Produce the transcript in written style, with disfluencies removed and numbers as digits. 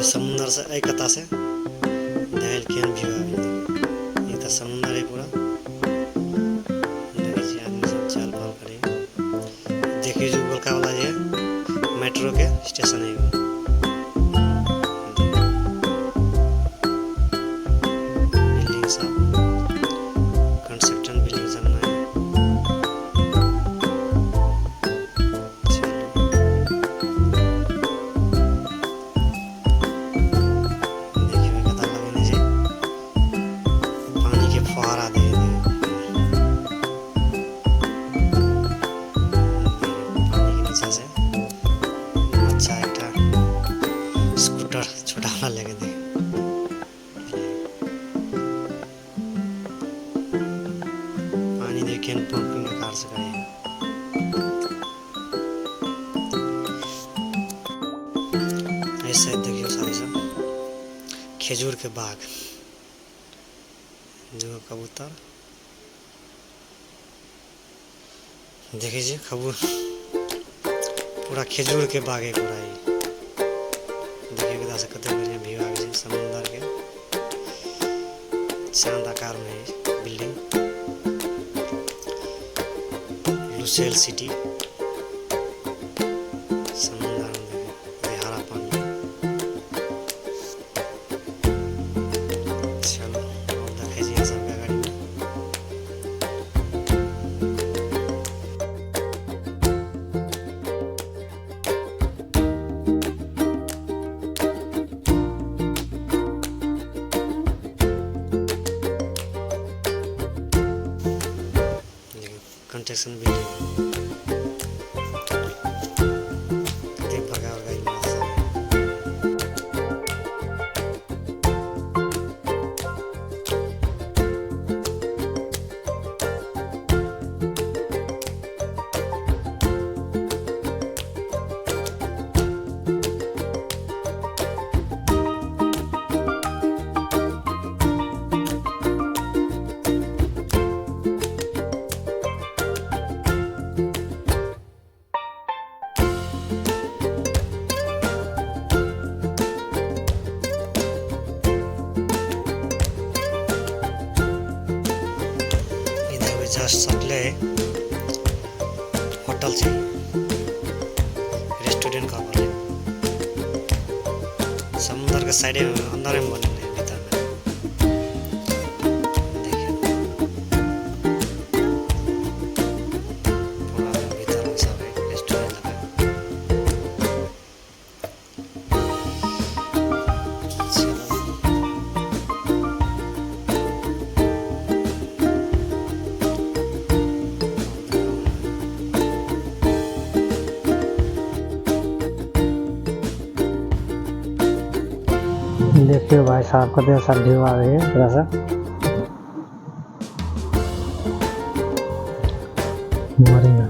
समुंदर से एक कता से दहल केन व्यू आ ये तो समुंदर है पूरा। देखिए आदमी सब चाल पाल करे। देखिए जो गोलका वाला ये मेट्रो के स्टेशन है। बिल्डिंग सब कंस्ट्रक्शन बिल्डिंग सब ना छोटा वाला लेके दे। पानी देखिए पंपिंग का कार से करे। ऐसे देखियो सारे सब खजूर के बाग जो कबूतर देखिए खबूर पूरा खजूर के बाग है पूरा। देखिए से कते बढ़िया व्यू आ गए समुद्र के चांद आकार में बिल्डिंग। लुसेल सिटी समुद्र में देखिए हरा पानी। चलो और देखिए सब गाड़ी में कंस्ट्रक्शन बिल्डिंग कितने प्रकार का इमारत है। जस्ट सटले होटल से रेस्टोरेंट का बोले समुद्र के साइड में अंदर में बने हैं भीतर में। देखिए पूरा भीतर में सब है रेस्टोरेंट लगा है। देखिए भाई साहब का देर सब व्यू आ रही है थोड़ा सा मरीना।